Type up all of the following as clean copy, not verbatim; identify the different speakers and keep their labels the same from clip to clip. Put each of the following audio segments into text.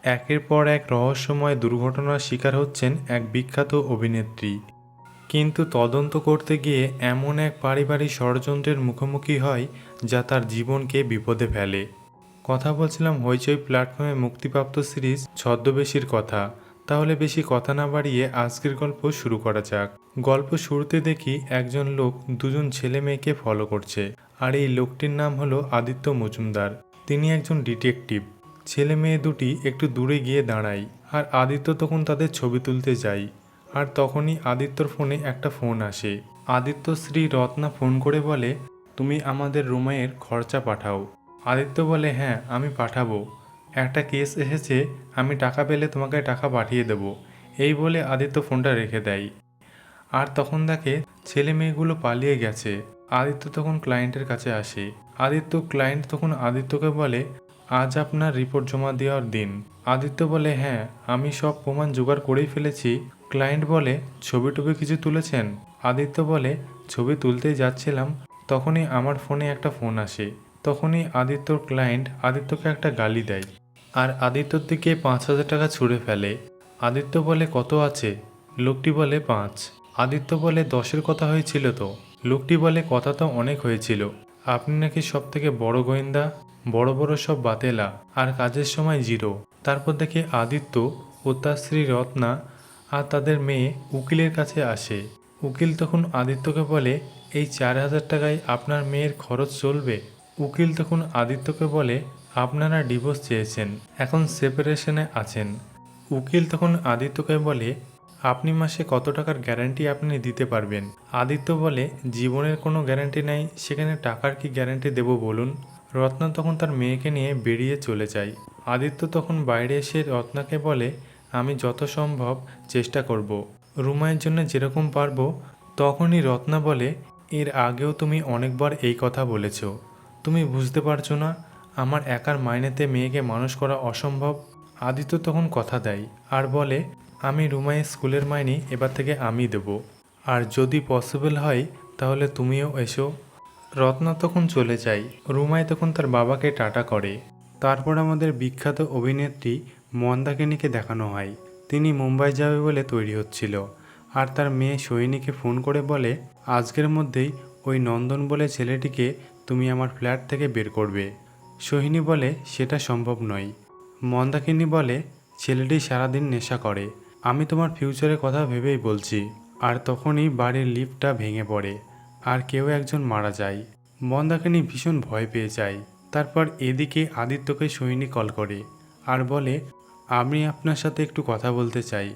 Speaker 1: একের পর এক রহস্যময় দুর্ঘটনার শিকার হচ্ছেন এক বিখ্যাত অভিনেত্রী। কিন্তু তদন্ত করতে গিয়ে এমন এক পারিবারিক ষড়যন্ত্রের মুখোমুখি হয় যা তার জীবনকে বিপদে ফেলে। কথা বলছিলাম হইচই প্ল্যাটফর্মে মুক্তিপ্রাপ্ত সিরিজ ছদ্মবেশীর কথা। তাহলে বেশি কথা না বাড়িয়ে আজকের গল্প শুরু করা যাক। গল্প শুরুতে দেখি একজন লোক দুজন ছেলে মেয়েকে ফলো করছে, আর এই লোকটির নাম হলো আদিত্য মজুমদার। তিনি একজন ডিটেকটিভ। ছেলে মেয়ে দুটি একটু দূরে গিয়ে দাঁড়ায়, আর আদিত্য তখন তাদের ছবি তুলতে যায়। আর তখনই আদিত্যর ফোনে একটা ফোন আসে। আদিত্য শ্রী রত্না ফোন করে বলে, তুমি আমাদের রুমের খরচা পাঠাও। আদিত্য বলে, হ্যাঁ আমি পাঠাবো, একটা কেস এসেছে, আমি টাকা পেলে তোমাকে টাকা পাঠিয়ে দেব। এই বলে আদিত্য ফোনটা রেখে দেয়। আর তখন দেখে ছেলে মেয়েগুলো পালিয়ে গেছে। আদিত্য তখন ক্লায়েন্টের কাছে আসে। ক্লায়েন্ট তখন আদিত্যকে বলে, আজ আপনার রিপোর্ট জমা দেওয়ার দিন। আদিত্য বলে, হ্যাঁ আমি সব প্রমাণ জোগাড় করেই ফেলেছি। ক্লায়েন্ট বলে, ছবি টবি কিছু তুলেছেন? আদিত্য বলে, ছবি তুলতেই যাচ্ছিলাম, তখনই আমার ফোনে একটা ফোন আসে। তখনই আদিত্যর ক্লায়েন্ট আদিত্যকে একটা গালি দেয়, আর আদিত্যর দিকে 5,000 টাকা ছুঁড়ে ফেলে। আদিত্য বলে, কত আছে? লোকটি বলে 5। আদিত্য বলে, 10-এর কথা হয়েছিল তো? লোকটি বলে, কথা তো অনেক হয়েছিল, আপনি নাকি সব থেকে বড় গোয়েন্দা, বড় বড় সব বাতেলা, আর কাজের সময় জিরো। তারপর দেখে আদিত্য ও তার স্ত্রী রত্না আর তাদের মেয়ে উকিলের কাছে আসে। উকিল তখন আদিত্যকে বলে, এই 4,000 টাকায় আপনার মেয়ের খরচ চলবে? উকিল তখন আদিত্যকে বলে, আপনারা ডিভোর্স চেয়েছেন, এখন সেপারেশনে আছেন। উকিল তখন আদিত্যকে বলে, আপনি মাসে কত টাকার গ্যারান্টি আপনি দিতে পারবেন? আদিত্য বলে, জীবনের কোনো গ্যারান্টি নাই, সেখানে টাকার কি গ্যারান্টি দেব বলুন? রত্না তখন তার মেয়েকে নিয়ে বেরিয়ে চলে যায়। আদিত্য তখন বাইরে এসে রত্নাকে বলে, আমি যত সম্ভব চেষ্টা করব, রুমাইয়ের জন্য যেরকম পারবো। তখনই রত্না বলে, এর আগেও তুমি অনেকবার এই কথা বলেছ, তুমি বুঝতে পারছো না আমার একার মাইনেতে মেয়েকে মানুষ করা অসম্ভব। আদিত্য তখন কথা দেয় আর বলে, আমি রুমাইয়ের স্কুলের মাইনে এবার থেকে আমি দেব, আর যদি পসিবল হয় তাহলে তুমিও এসো। রত্না তখন চলে যায়। রুমাই তখন তার বাবাকে টাটা করে। তারপর আমাদের বিখ্যাত অভিনেত্রী মন্দাকিনীকে দেখানো হয়। তিনি মুম্বাই যাবে বলে তৈরি হচ্ছিল, আর তার মেয়ে সোহিনীকে ফোন করে বলে, আজকের মধ্যেই ওই নন্দন বলে ছেলেটিকে তুমি আমার ফ্ল্যাট থেকে বের করবে। সোহিনী বলে, সেটা সম্ভব নয়। মন্দাকিনী বলে, ছেলেটি সারাদিন নেশা করে, আমি তোমার ফিউচারের কথা ভেবেই বলছি। আর তখনই বাড়ির লিফটটা ভেঙে পড়ে, আর কেউ একজন মারা যায়। মন্দাকিনী ভীষণ ভয় পেয়ে যায়। তারপর এদিকে আদিত্যকে সোহিনী কল করে আর বলে, আমি আপনার সাথে একটু কথা বলতে চাই।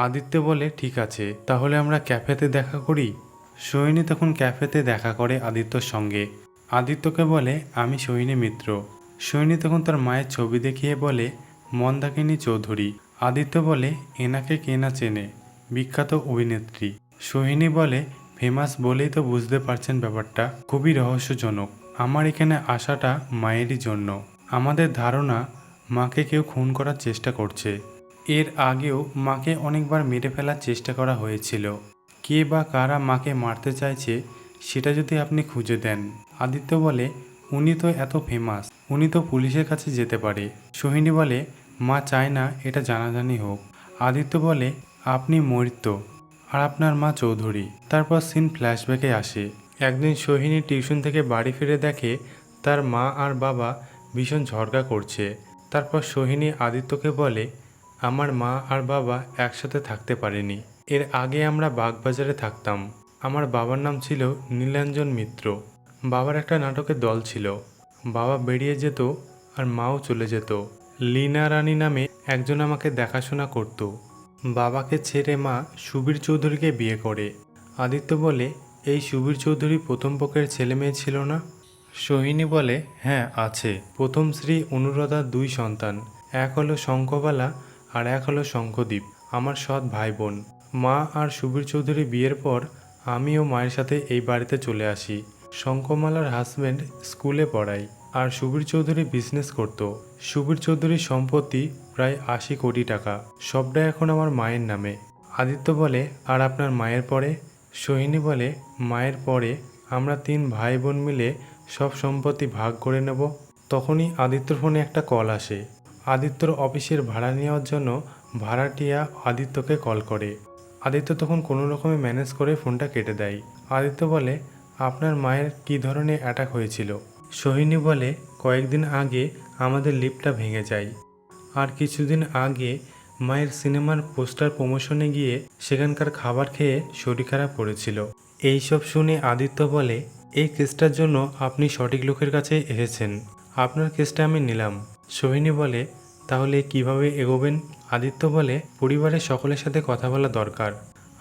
Speaker 1: আদিত্য বলে, ঠিক আছে, তাহলে আমরা ক্যাফেতে দেখা করি। সোহিনী তখন ক্যাফেতে দেখা করে আদিত্যর সঙ্গে। আদিত্যকে বলে, আমি সোহিনী মিত্র। সোহিনী তখন তার মায়ের ছবি দেখিয়ে বলে, মন্দাকিনী চৌধুরী। আদিত্য বলে, এনাকে কে না চেনে, বিখ্যাত অভিনেত্রী। সোহিনী বলে, ফেমাস বলেই তো বুঝতে পারছেন ব্যাপারটা খুবই রহস্যজনক। আমার এখানে আসাটা মায়েরই জন্য। আমাদের ধারণা মাকে কেউ খুন করার চেষ্টা করছে। এর আগেও মাকে অনেকবার মেরে ফেলার চেষ্টা করা হয়েছিল। কে বা কারা মাকে মারতে চাইছে সেটা যদি আপনি খুঁজে দেন। আদিত্য বলে, উনি তো এত ফেমাস, উনি তো পুলিশের কাছে যেতে পারে। সোহিনী বলে, মা চায় না এটা জানাজানি হোক। আদিত্য বলে, আপনি মৃত আর আপনার মা চৌধুরী। তারপর সিন ফ্ল্যাশব্যাকে আসে। একদিন সোহিনী টিউশন থেকে বাড়ি ফিরে দেখে তার মা আর বাবা ভীষণ ঝগড়া করছে। তারপর সোহিনী আদিত্যকে বলে, আমার মা আর বাবা একসাথে থাকতে পারেনি। এর আগে আমরা বাগবাজারে থাকতাম। আমার বাবার নাম ছিল নীলাঞ্জন মিত্র। বাবার একটা নাটকের দল ছিল। বাবা বেরিয়ে যেত আর মাও চলে যেত। লীনা রানী নামে একজন আমাকে দেখাশোনা করত। বাবাকে ছেড়ে মা সুবীর চৌধুরীকে বিয়ে করে। আদিত্য বলে, এই সুবীর চৌধুরী প্রথম পক্ষের ছেলে মেয়ে ছিল না? সোহিনী বলে, হ্যাঁ আছে। প্রথম শ্রী অনুরাধার 2 সন্তান, এক হলো শঙ্খবালা আর এক হলো শঙ্খদ্বীপ, আমার সৎ ভাই বোন। মা আর সুবীর চৌধুরী বিয়ের পর আমিও মায়ের সাথে এই বাড়িতে চলে আসি। শঙ্খমালার হাজব্যান্ড স্কুলে পড়ায়, আর সুবীর চৌধুরী বিজনেস করত। সুবীর চৌধুরীর সম্পত্তি প্রায় 80 কোটি টাকা, সবটা এখন আমার মায়ের নামে। আদিত্য বলে, আর আপনার মায়ের পরে? সোহিনী বলে, মায়ের পরে আমরা 3 ভাই বোন মিলে সব সম্পত্তি ভাগ করে নেব। তখনই আদিত্যর ফোনে একটা কল আসে। আদিত্যর অফিসের ভাড়া নেওয়ার জন্য ভাড়াটিয়া আদিত্যকে কল করে। আদিত্য তখন কোনো রকমে ম্যানেজ করে ফোনটা কেটে দেয়। আদিত্য বলে, আপনার মায়ের কী ধরনের অ্যাটাক হয়েছিল? সোহিনী বলে, কয়েকদিন আগে আমাদের লিফটটা ভেঙে যায়, আর কিছুদিন আগে মায়ের সিনেমার পোস্টার প্রমোশনে গিয়ে সেখানকার খাবার খেয়ে শরীর খারাপ করেছিল। এইসব শুনে আদিত্য বলে, এই কেসটার জন্য আপনি সঠিক লোকের কাছে এসেছেন, আপনার কেসটা আমি নিলাম। সোহিনী বলে, তাহলে কিভাবে এগোবেন? আদিত্য বলে, পরিবারের সকলের সাথে কথা বলা দরকার।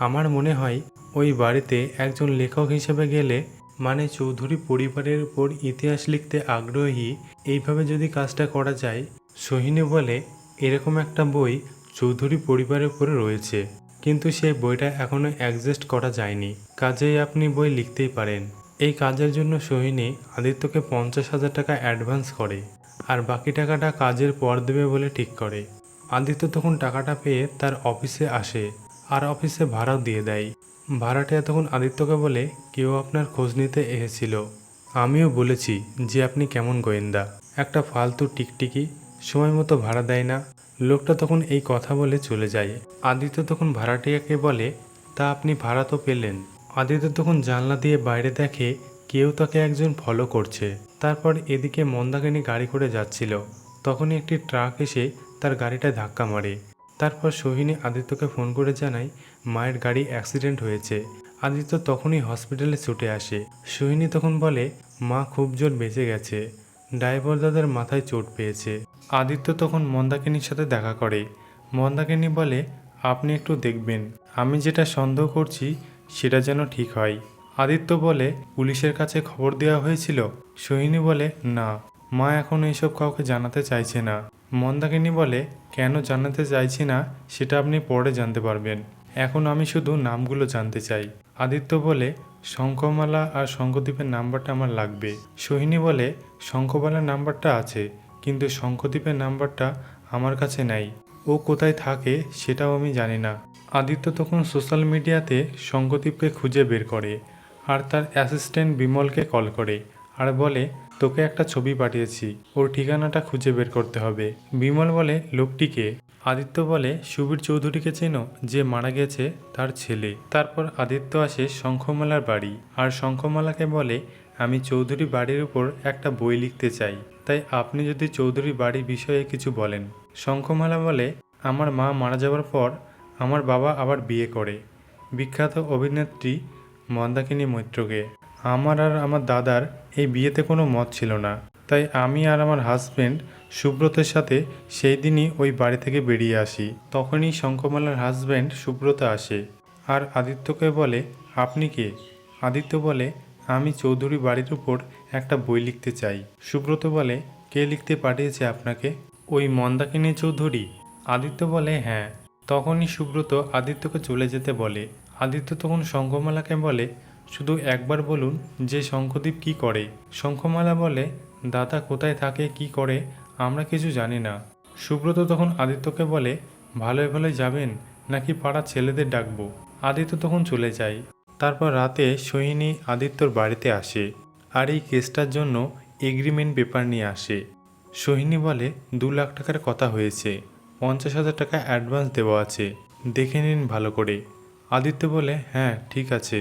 Speaker 1: আমার মনে হয় ওই বাড়িতে একজন লেখক হিসেবে গেলে, মানে চৌধুরী পরিবারের উপর ইতিহাস লিখতে আগ্রহী, এইভাবে যদি কাজটা করা যায়। সোহিনী বলে, এরকম একটা বই চৌধুরী পরিবারের উপরে রয়েছে, কিন্তু সেই বইটা এখনও অ্যাডজাস্ট করা যায়নি, কাজেই আপনি বই লিখতেই পারেন। এই কাজের জন্য সোহিনী আদিত্যকে 50,000 টাকা অ্যাডভান্স করে, আর বাকি টাকাটা কাজের পর দেবে বলে ঠিক করে। আদিত্য তখন টাকাটা পেয়ে তার অফিসে আসে, আর অফিসে ভাড়াও দিয়ে দেয়। ভাড়াটিয়া তখন আদিত্যকে বলে, কেউ আপনার খোঁজ নিতে এসেছিল। আমিও বলেছি যে আপনি কেমন গোয়েন্দা, একটা ফালতু টিকটিকি, সময় মতো ভাড়া দেয় না। লোকটা তখন এই কথা বলে চলে যায়। আদিত্য তখন ভাড়াটিয়াকে বলে, তা আপনি ভাড়া তো পেলেন? আদিত্য তখন জানলা দিয়ে বাইরে দেখে কেউ তাকে একজন ফলো করছে। তারপর এদিকে মন্দাকিনী গাড়ি করে যাচ্ছিল, তখনই একটি ট্রাক এসে তার গাড়িটা ধাক্কা মারে। তারপর সোহিনী আদিত্যকে ফোন করে জানায় মায়ের গাড়ি অ্যাক্সিডেন্ট হয়েছে। আদিত্য তখনই হসপিটালে ছুটে আসে। সোহিনী তখন বলে, মা খুব জোর বেঁচে গেছে, ড্রাইভার দাদার মাথায় চোট পেয়েছে। আদিত্য তখন মন্দাকিনীর সাথে দেখা করে। মন্দাকিনী বলে, আপনি একটু দেখবেন, আমি যেটা সন্দেহ করছি সেটা যেন ঠিক হয়। আদিত্য বলে, পুলিশের কাছে খবর দেওয়া হয়েছিল? সোহিনী বলে, না, মা এখন এইসব কাউকে জানাতে চাইছে না। মন্দাকিনী বলে, কেন জানাতে চাইছি না সেটা আপনি পরে জানতে পারবেন, এখন আমি শুধু নামগুলো জানতে চাই। আদিত্য বলে, শঙ্খমালা আর শঙ্খদ্বীপের নাম্বারটা আমার লাগবে। সোহিনী বলে, শঙ্খমালার নাম্বারটা আছে, কিন্তু শঙ্খদ্বীপের নাম্বারটা আমার কাছে নাই, ও কোথায় থাকে সেটাও আমি জানি না। আদিত্য তখন সোশ্যাল মিডিয়াতে শঙ্খদ্বীপকে খুঁজে বের করে, আর তার অ্যাসিস্ট্যান্ট বিমলকে কল করে, আর বলে, তোকে একটা ছবি পাঠিয়েছি, ওর ঠিকানাটা খুঁজে বের করতে হবে। বিমল বলে, লোকটিকে? আদিত্য বলে, সুবীর চৌধুরীকে চেনো, যে মারা গেছে, তার ছেলে। তারপর আদিত্য আসে শঙ্খমালার বাড়ি, আর শঙ্খমালাকে বলে, আমি চৌধুরী বাড়ির উপর একটা বই লিখতে চাই, তাই আপনি যদি চৌধুরী বাড়ির বিষয়ে কিছু বলেন। শঙ্খমালা বলে, আমার মা মারা যাওয়ার পর আমার বাবা আবার বিয়ে করে বিখ্যাত অভিনেত্রী মন্দাকিনী মৈত্রকে। আমার আর আমার দাদার এই বিয়েতে কোনো মত ছিল না, তাই আমি আর আমার হাজব্যান্ড সুব্রতের সাথে সেই দিনই ওই বাড়ি থেকে বেরিয়ে আসি। তখনই শঙ্খমালার হাজব্যান্ড সুব্রত আসে, আর আদিত্যকে বলে, আপনি কে? আদিত্য বলে, আমি চৌধুরী বাড়ির উপর একটা বই লিখতে চাই। সুব্রত বলে, কে লিখতে পাঠিয়েছে আপনাকে? ওই মন্দাকিনী চৌধুরী? আদিত্য বলে, হ্যাঁ। তখনই সুব্রত আদিত্যকে চলে যেতে বলে। আদিত্য তখন শঙ্খমালাকে বলে, শুধু একবার বলুন যে শঙ্খদ্বীপ কি করে। শঙ্খমালা বলে, দাদা কোথায় থাকে কি করে আমরা কিছু জানি না। সুব্রত তখন আদিত্যকে বলে, ভালোই ভালোই যাবেন নাকি পাড়ার ছেলেদের ডাকবো? আদিত্য তখন চলে যায়। তারপর রাতে সোহিনী আদিত্যর বাড়িতে আসে, আর এই কেসটার জন্য এগ্রিমেন্ট পেপার নিয়ে আসে। সোহিনী বলে, 2 লাখ টাকার কথা হয়েছে, 50,000 টাকা অ্যাডভান্স দেওয়া আছে, দেখে নিন ভালো করে। আদিত্য বলে, হ্যাঁ ঠিক আছে।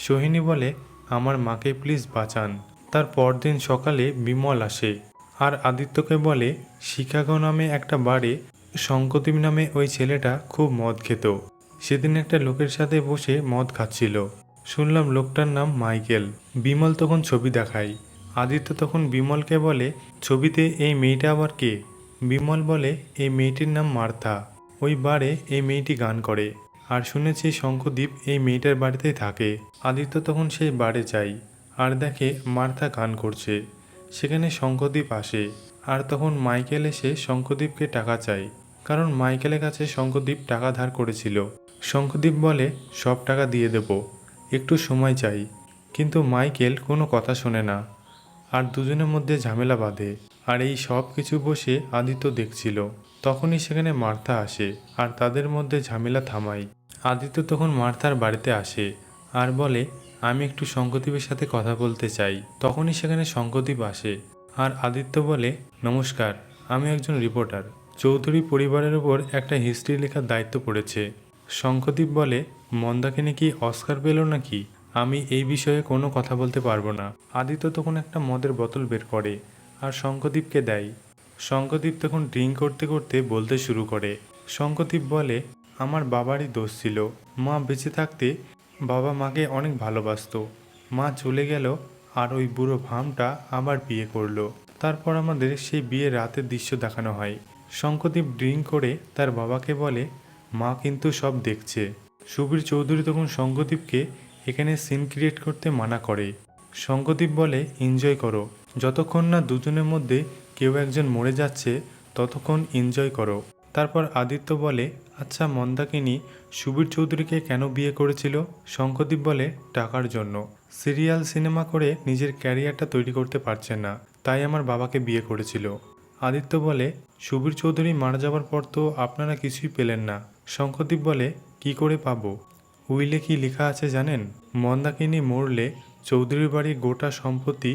Speaker 1: সোহিনী বলে, আমার মাকে প্লিজ বাঁচান। তার পরদিন সকালে বিমল আসে, আর আদিত্যকে বলে, শিকাগো নামে একটা বারে শঙ্কদ্বীপ নামে ওই ছেলেটা খুব মদ খেত, সেদিন একটা লোকের সাথে বসে মদ খাচ্ছিল, শুনলাম লোকটার নাম মাইকেল। বিমল তখন ছবি দেখায়। আদিত্য তখন বিমলকে বলে, ছবিতে এই মেয়েটা আবার কে? বিমল বলে, এই মেয়েটির নাম মার্থা, ওই বারে এই মেয়েটি গান করে, আর শুনেছি শঙ্খদ্বীপ এই মেয়েটার বাড়িতেই থাকে। আদিত্য তখন সেই বারে যায়, আর দেখে মার্থা গান করছে। সেখানে শঙ্খদ্বীপ আসে, আর তখন মাইকেল এসে শঙ্খদ্বীপকে টাকা চায়, কারণ মাইকেলের কাছে শঙ্খদ্বীপ টাকা ধার করেছিল। শঙ্খদ্বীপ বলে, সব টাকা দিয়ে দেব, একটু সময় চাই। কিন্তু মাইকেল কোনো কথা শোনে না, আর দুজনের মধ্যে ঝামেলা বাঁধে, আর এই সব কিছু বসে আদিত্য দেখছিল। তখনই সেখানে মার্থা আসে, আর তাদের মধ্যে ঝামেলা থামায়। আদিত্য তখন মার্থার বাড়িতে আসে, আর বলে, আমি একটু শঙ্খদ্বীপের সাথে কথা বলতে চাই। তখনই সেখানে শঙ্খদ্বীপ আসে, আর আদিত্য বলে, নমস্কার, আমি একজন রিপোর্টার। চৌধুরী পরিবারের উপর একটা হিস্ট্রি লেখার দায়িত্ব পড়েছে। শঙ্খদ্বীপ বলে, মন্দাকিনী কি অস্কার পেল নাকি? আমি এই বিষয়ে কোনো কথা বলতে পারবো না। আদিত্য তখন একটা মদের বোতল বের করে আর শঙ্খদ্বীপকে দেয়। শঙ্খদ্বীপ তখন ড্রিঙ্ক করতে করতে বলতে শুরু করে। শঙ্খদ্বীপ বলে, আমার বাবারই দোষ ছিল। মা বেঁচে থাকতে বাবা মাকে অনেক ভালোবাসতো। মা চলে গেল আর ওই বুড়ো ভামটা আবার বিয়ে করলো। তারপর আমাদের সেই বিয়ের রাতের দৃশ্য দেখানো হয়। শঙ্খদ্বীপ ড্রিঙ্ক করে তার বাবাকে বলে, মা কিন্তু সব দেখছে। সুবীর চৌধুরী তখন শঙ্খদ্বীপকে এখানে সিন ক্রিয়েট করতে মানা করে। শঙ্খদ্বীপ বলে, এনজয় করো, যতক্ষণ না দুজনের মধ্যে কেউ একজন মরে যাচ্ছে ততক্ষণ এনজয় করো। তারপর আদিত্য বলে, আচ্ছা মন্দাকিনী সুবীর চৌধুরীকে কেন বিয়ে করেছিল? শঙ্খদ্বীপ বলে, টাকার জন্য। সিরিয়াল সিনেমা করে নিজের ক্যারিয়ারটা তৈরি করতে পারছেন না, তাই আমার বাবাকে বিয়ে করেছিল। আদিত্য বলে, সুবীর চৌধুরী মারা যাওয়ার পর তো আপনারা কিছুই পেলেন না। শঙ্খদ্বীপ বলে, কি করে পাবো? উইলে কি লেখা আছে জানেন? মন্দাকিনী মরলে চৌধুরীর বাড়ির গোটা সম্পত্তি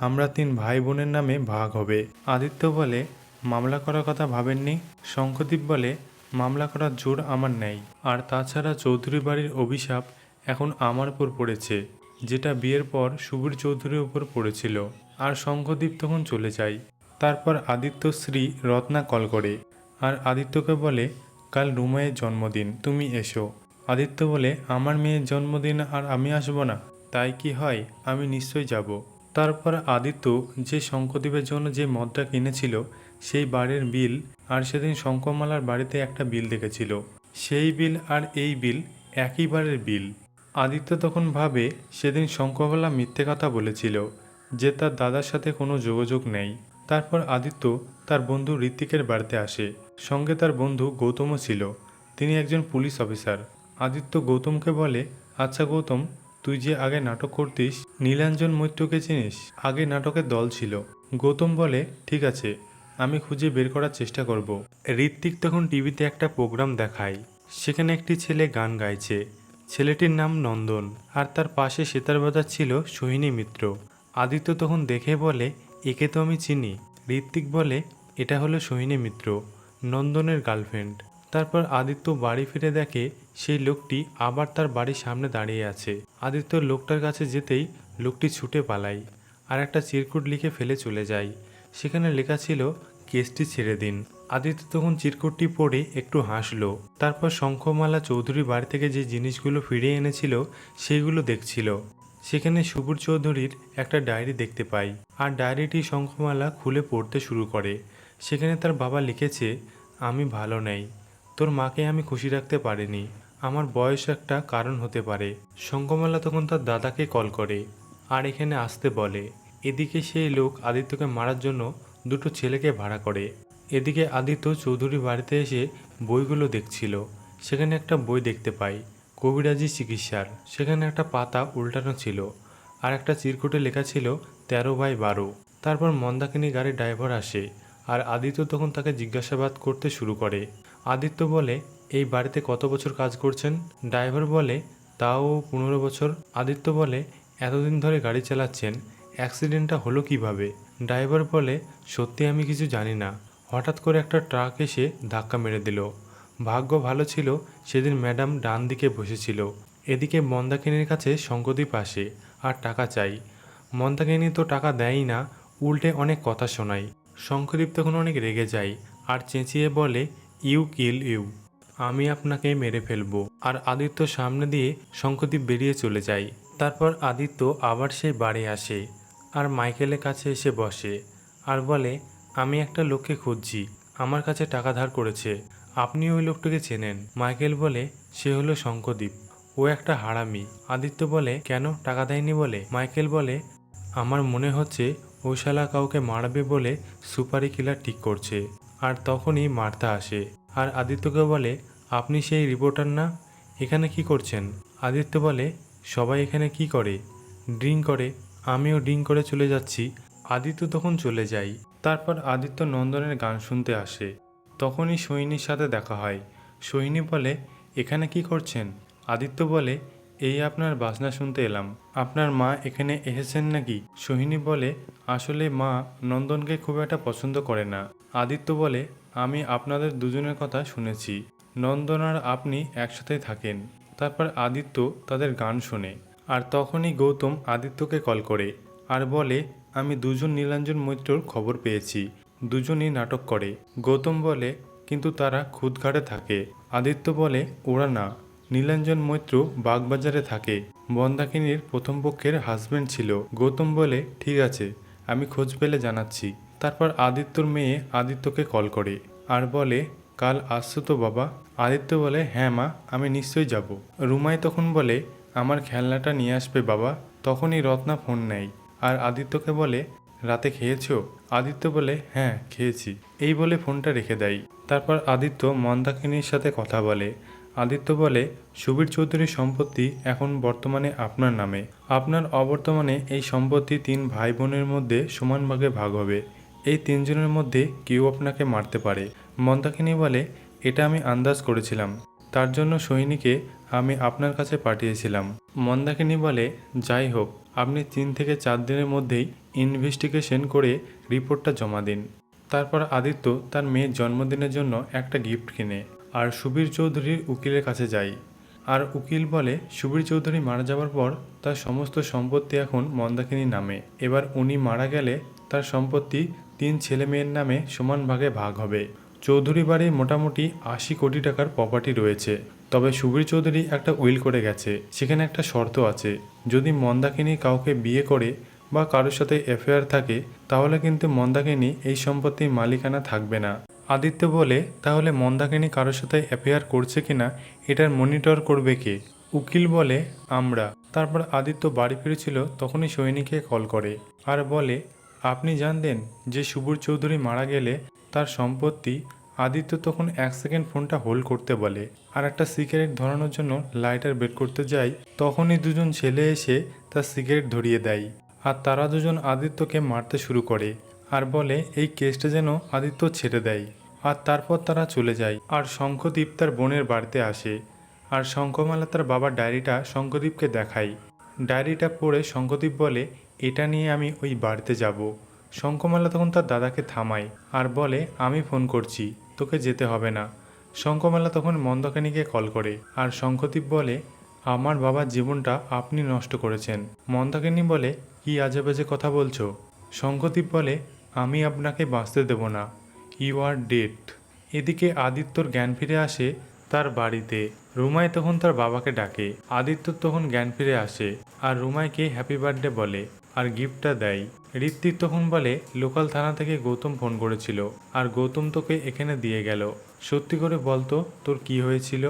Speaker 1: আমরা 3 ভাই বোনের নামে ভাগ হবে। আদিত্য বলে, মামলা করার কথা ভাবেননি? শঙ্খদ্বীপ বলে, মামলা করার জোর আমার নেই, আর তাছাড়া চৌধুরী বাড়ির অভিশাপ এখন আমার উপর পড়েছে, যেটা বিয়ের পর সুবীর চৌধুরীর উপর পড়েছিল। আর শঙ্খদ্বীপ তখন চলে যায়। তারপর আদিত্য শ্রী রত্না কল করে আর আদিত্যকে বলে, কাল রুমাইয়ের জন্মদিন, তুমি এসো। আদিত্য বলে, আমার মেয়ের জন্মদিন আর আমি আসবো না? তাই কি হয়, আমি নিশ্চয়ই যাব। তারপর আদিত্য যে শঙ্খদ্বীপের জন্য যে মদটা কিনেছিল সেই বাড়ির বিল, আর সেদিন শঙ্খমালার বাড়িতে একটা বিল দেখেছিল, সেই বিল আর এই বিল একই বারের বিল। আদিত্য তখন ভাবে সেদিন শঙ্খমালা মিথ্যে কথা বলেছিল, যে তার দাদার সাথে কোনো যোগাযোগ নেই। তারপর আদিত্য তার বন্ধু ঋত্বিকের বাড়িতে আসে। সঙ্গে তার বন্ধু গৌতমও ছিল, তিনি একজন পুলিশ অফিসার। আদিত্য গৌতমকে বলে, আচ্ছা গৌতম, তুই যে আগে নাটক করতিস, নীলাঞ্জন মৈত্রকে চিনিস? আগে নাটকের দল ছিল। গৌতম বলে, ঠিক আছে, আমি খুঁজে বের করার চেষ্টা করব। ঋত্বিক তখন টিভিতে একটা প্রোগ্রাম দেখায়, সেখানে একটি ছেলে গান গাইছে। ছেলেটির নাম নন্দন, আর তার পাশে সেতার বাজাচ্ছিল সোহিনী মিত্র। আদিত্য তখন দেখে বলে, একে তো আমি চিনি। ঋত্বিক বলে, এটা হলো সোহিনী মিত্র, নন্দনের গার্লফ্রেন্ড। তারপর আদিত্য বাড়ি ফিরে দেখে সেই লোকটি আবার তার বাড়ির সামনে দাঁড়িয়ে আছে। আদিত্য লোকটার কাছে যেতেই লোকটি ছুটে পালায় আর একটা চিরকুট লিখে ফেলে চলে যায়। সেখানে লেখা ছিল, কেসটি ছেড়ে দিন। আদিত্য তখন চিরকুটটি পড়ে একটু হাসলো। তারপর শঙ্খমালা চৌধুরী বাড়ি থেকে যে জিনিসগুলো ফিরিয়ে এনেছিল সেইগুলো দেখছিল। সেখানে সুবীর চৌধুরীর একটা ডায়েরি দেখতে পাই, আর ডায়েরিটি শঙ্খমালা খুলে পড়তে শুরু করে। সেখানে তার বাবা লিখেছে, আমি ভালো নেই, তোর মাকে আমি খুশি রাখতে পারিনি, আমার বয়স একটা কারণ হতে পারে। শঙ্খমালা তখন তার দাদাকে কল করে আর এখানে আসতে বলে। এদিকে সেই লোক আদিত্যকে মারার জন্য দুটো ছেলেকে ভাড়া করে। এদিকে আদিত্য চৌধুরী বাড়িতে এসে বইগুলো দেখছিল। সেখানে একটা বই দেখতে পাই, কবিরাজি চিকিৎসার। সেখানে একটা পাতা উল্টানো ছিল আর একটা চিরকুটে লেখা ছিল 13/12। তারপর মন্দাকিনী গাড়ির ড্রাইভার আসে আর আদিত্য তখন তাকে জিজ্ঞাসাবাদ করতে শুরু করে। আদিত্য বলে, এই বাড়িতে কত বছর কাজ করছেন? ড্রাইভার বলে, তাও 15 বছর। আদিত্য বলে, এতদিন ধরে গাড়ি চালাচ্ছেন, অ্যাক্সিডেন্টটা হলো কিভাবে? ড্রাইভার বলে, সত্যি আমি কিছু জানি না, হঠাৎ করে একটা ট্রাক এসে ধাক্কা মেরে দিল। ভাগ্য ভালো ছিল সেদিন ম্যাডাম ডান দিকে বসেছিল। এদিকে মন্দাকিনীর কাছে শঙ্খদ্বীপ আসে আর টাকা চাই। মন্দাকিনী তো টাকা দেয়ই না, উল্টে অনেক কথা শোনায়। শঙ্খদ্বীপ তখন অনেক রেগে যায় আর চেঁচিয়ে বলে, ইউ কিল ইউ, আমি আপনাকে মেরে ফেলবো। আর আদিত্য সামনে দিয়ে শঙ্খদ্বীপ বেরিয়ে চলে যায়। তারপর আদিত্য আবার সেই বাড়ি আসে আর মাইকেলের কাছে এসে বসে আর বলে, আমি একটা লোককে খুঁজছি, আমার কাছে টাকা ধার করেছে, আপনি ওই লোকটাকে চেনেন? মাইকেল বলে, সে হলো শঙ্খদ্বীপ, ও একটা হারামি। আদিত্য বলে, কেন, টাকা দেয়নি বলে? মাইকেল বলে, আমার মনে হচ্ছে ওই শালা কাউকে মারবে বলে সুপারি কিলার ঠিক করছে। আর তখনই মার্থা আসে আর আদিত্যকে বলে, আপনি সেই রিপোর্টার না, এখানে কি করছেন? আদিত্য বলে, সবাই এখানে কি করে? ড্রিঙ্ক করে, আমিও ড্রিঙ্ক করে চলে যাচ্ছি। আদিত্য তখন চলে যায়। তারপর আদিত্য নন্দনের গান শুনতে আসে। তখনই সোহিনীর সাথে দেখা হয়। সোহিনী বলে, এখানে কি করছেন? আদিত্য বলে, এই আপনার বাজনা শুনতে এলাম। আপনার মা এখানে এসেছেন নাকি? সোহিনী বলে, আসলে মা নন্দনকে খুব একটা পছন্দ করে না। আদিত্য বলে, আমি আপনাদের দুজনের কথা শুনেছি। নন্দন আর আপনি একসাথেই থাকেন। তারপর আদিত্য তাদের গান শোনে। আর তখনই গৌতম আদিত্যকে কল করে আর বলে, আমি দুজন নীলাঞ্জন মৈত্রর খবর পেয়েছি। দুজনই নাটক করে। গৌতম বলে, কিন্তু তারা খুদঘাটে থাকে। আদিত্য বলে, ওরা না, নীলাঞ্জন মৈত্র বাগবাজারে থাকে। মন্দাকিনীর প্রথম পক্ষের হাজবেন্ড ছিল। গৌতম বলে, ঠিক আছে, আমি খোঁজ পেলে জানাচ্ছি। তারপর আদিত্যর মেয়ে আদিত্যকে কল করে আর বলে, কাল আসছো তো বাবা? আদিত্য বলে, হ্যাঁ মা, আমি নিশ্চয়ই যাব। রুমাই তখন বলে, আমার খেলনাটা নিয়ে আসবে বাবা। তখনই রত্না ফোন নেয় আর আদিত্যকে বলে, রাতে খেয়েছো? আদিত্য বলে, হ্যাঁ খেয়েছি। এই বলে ফোনটা রেখে দেয়। তারপর আদিত্য মন্দাকিনীর সাথে কথা বলে। আদিত্য বলে, সুবীর চৌধুরীর সম্পত্তি এখন বর্তমানে আপনার নামে। আপনার অবর্তমানে এই সম্পত্তি 3 ভাই বোনের মধ্যে সমান ভাগে ভাগ হবে। এই 3 জনের মধ্যে কেউ আপনাকে মারতে পারে। মন্দাকিনী বলে, এটা আমি আন্দাজ করেছিলাম, তার জন্য সৈনিকে আমি আপনার কাছে পাঠিয়েছিলাম। মন্দাকিনী বলে, যাই হোক, আপনি 3 থেকে 4 দিনের মধ্যেই ইনভেস্টিগেশন করে রিপোর্টটা জমা দিন। তারপর আদিত্য তার মেয়ের জন্মদিনের জন্য একটা গিফট কিনে আর সুবীর চৌধুরীর উকিলের কাছে যায়। আর উকিল বলে, সুবীর চৌধুরী মারা যাওয়ার পর তার সমস্ত সম্পত্তি এখন মন্দাকিনীর নামে। এবার উনি মারা গেলে তার সম্পত্তি 3 ছেলে মেয়ের নামে সমান ভাগে ভাগ হবে। চৌধুরী বাড়ির মোটামুটি 80 কোটি টাকার প্রপার্টি রয়েছে। তবে সুবীর চৌধুরী একটা উইল করে গেছে, সেখানে একটা শর্ত আছে, যদি মন্দাকিনী কাউকে বিয়ে করে বা কারোর সাথে অ্যাফেয়ার থাকে তাহলে কিন্তু মন্দাকিনী এই সম্পত্তির মালিকানা থাকবে না। আদিত্য বলে, তাহলে মন্দাকিনী কারোর সাথে অ্যাফেয়ার করছে কিনা এটার মনিটর করবে কে? উকিল বলে, আমরা। তারপর আদিত্য বাড়ি ফিরেছিল তখনই সৈনিককে কল করে আর বলে, আপনি জানতেন যে সুবীর চৌধুরী মারা গেলে তার সম্পত্তি? আদিত্য তখন 1 সেকেন্ড ফোনটা হোল্ড করতে বলে আর একটা সিগারেট ধরানোর জন্য লাইটার বের করতে যায়। তখনই দুজন ছেলে এসে তার সিগারেট ধরিয়ে দেয় আর তারা দুজন আদিত্যকে মারতে শুরু করে আর বলে, এই কেসটা যেন আদিত্য ছেড়ে দেয়। আর তারপর তারা চলে যায় আর শঙ্খদীপ তার বোনের বাড়িতে আসে আর শঙ্খমালা তার বাবার ডায়েরিটা শঙ্খদীপকে দেখায়। ডায়েরিটা পড়ে শঙ্খদীপ বলে, এটা নিয়ে আমি ওই বাড়িতে যাব। শঙ্খমালা তখন তার দাদাকে থামায় আর বলে, আমি ফোন করছি, তোকে যেতে হবে না। শঙ্খমালা তখন মন্দাকিনীকে কল করে আর শঙ্খদীপ বলে, আমার বাবার জীবনটা আপনি নষ্ট করেছেন। মন্দাকিনী বলে, কি আজেবাজে কথা বলছো? শঙ্খদীপ বলে, আমি আপনাকে বাঁচতে দেব না, ইউ আর ডেড। এদিকে আদিত্যর জ্ঞান ফিরে আসে তার বাড়িতে। রুমাই তখন তার বাবাকে ডাকে। আদিত্য তখন জ্ঞান ফিরে আসে আর রুমাইকে হ্যাপি বার্থডে বলে আর গিফটটা দেয়। ঋত্বিক তখন বলে, লোকাল থানা থেকে গৌতম ফোন করেছিল আর গৌতম তোকে এখানে দিয়ে গেল। সত্যি করে বলতো তোর কি হয়েছিল?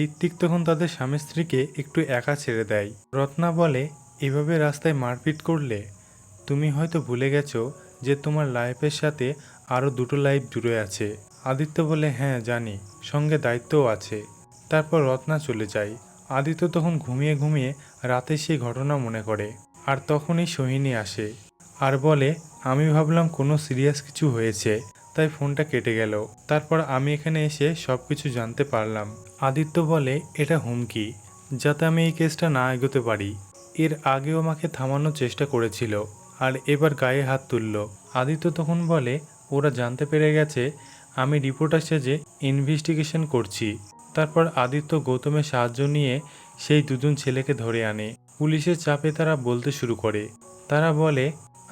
Speaker 1: ঋত্বিক তখন তাদের স্বামী স্ত্রীকে একটু একা ছেড়ে দেয়। রত্না বলে, এভাবে রাস্তায় মারপিট করলে? তুমি হয়তো ভুলে গেছো যে তোমার লাইফের সাথে আরও 2টো লাইফ জুড়ে আছে। আদিত্য বলে, হ্যাঁ জানি, সঙ্গে দায়িত্বও আছে। তারপর রত্না চলে যায়। আদিত্য তখন ঘুমিয়ে ঘুমিয়ে রাতে সেই ঘটনা মনে করে আর তখনই সোহিনী আসে আর বলে, আমি ভাবলাম কোনো সিরিয়াস কিছু হয়েছে, তাই ফোনটা কেটে গেল। তারপর আমি এখানে এসে সব কিছু জানতে পারলাম। আদিত্য বলে, এটা হুমকি, যাতে আমি এই কেসটা না এগোতে পারি। এর আগেও আমাকে থামানোর চেষ্টা করেছিল আর এবার গায়ে হাত তুলল। আদিত্য তখন বলে, ওরা জানতে পেরে গেছে আমি রিপোর্টার সেজে ইনভেস্টিগেশন করছি। তারপর আদিত্য গৌতমের সাহায্য নিয়ে সেই দুজন ছেলেকে ধরে আনে। পুলিশের চাপে তারা বলতে শুরু করে। তারা বলে,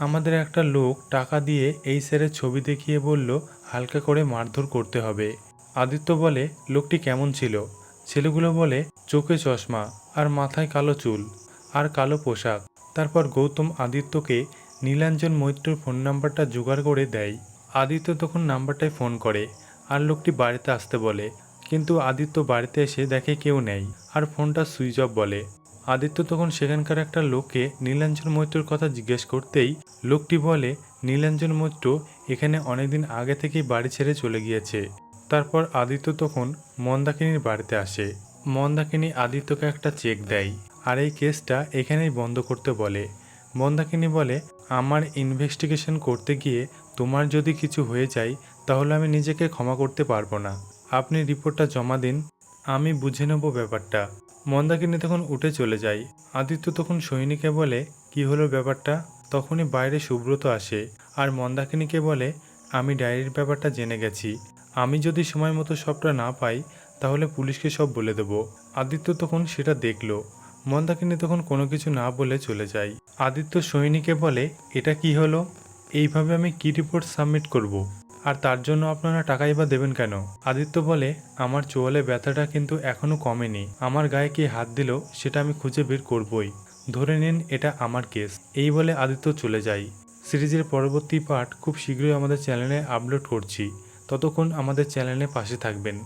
Speaker 1: আমাদের একটা লোক টাকা দিয়ে এই স্যারের ছবি দেখিয়ে বলল হালকা করে মারধর করতে হবে। আদিত্য বলে, লোকটি কেমন ছিল? ছেলেগুলো বলে, চোখে চশমা আর মাথায় কালো চুল আর কালো পোশাক। তারপর গৌতম আদিত্যকে নীলাঞ্জন মৈত্রর ফোন নাম্বারটা জোগাড় করে দেয়। আদিত্য তখন নাম্বারটায় ফোন করে আর লোকটি বাড়িতে আসতে বলে, কিন্তু আদিত্য বাড়িতে এসে দেখে কেউ নেই আর ফোনটা সুইচ অফ বলে। আদিত্য তখন সেখানকার একটা লোককে নীলাঞ্জন মৈত্রর কথা জিজ্ঞেস করতেই লোকটি বলে, নীলাঞ্জন মৈত্র এখানে অনেকদিন আগে থেকেই বাড়ি ছেড়ে চলে গিয়েছে। তারপর আদিত্য তখন মন্দাকিনীর বাড়িতে আসে। মন্দাকিনী আদিত্যকে একটা চেক দেয় আর এই কেসটা এখানেই বন্ধ করতে বলে। মন্দাকিনী বলে, আমার ইনভেস্টিগেশন করতে গিয়ে তোমার যদি কিছু হয়ে যায় তাহলে আমি নিজেকে ক্ষমা করতে পারবো না। আপনি রিপোর্টটা জমা দিন, আমি বুঝে নেব ব্যাপারটা। মন্দাকিনী তখন উঠে চলে যায়। আদিত্য তখন সৈনিকে বলে, কি হলো ব্যাপারটা? তখনই বাইরে সুব্রত আসে আর মন্দাকিনীকে বলে, আমি ডায়েরির ব্যাপারটা জেনে গেছি আমি যদি সময় মতো সবটা না পাই তাহলে পুলিশকে সব বলে দেব। আদিত্য তখন সেটা দেখলো। মন্দাকিনী তখন কোনো কিছু না বলে চলে যায়। আদিত্য সোহিনীকে বলে, এটা কি হলো? এইভাবে আমি কি রিপোর্ট সাবমিট করব? আর তার জন্য আপনারা টাকাই বা দেবেন কেন? আদিত্য বলে, আমার চোয়ালে ব্যথাটা কিন্তু এখনও কমেনি। আমার গায়ে কে হাত দিল সেটা আমি খুঁজে বের করবই। ধরে নিন এটা আমার কেস। এই বলে আদিত্য চলে যায়। সিরিজের পরবর্তী পার্ট খুব শীঘ্রই আমাদের চ্যানেলে আপলোড করছি। ততক্ষণ আমাদের চ্যানেলে পাশে থাকবেন।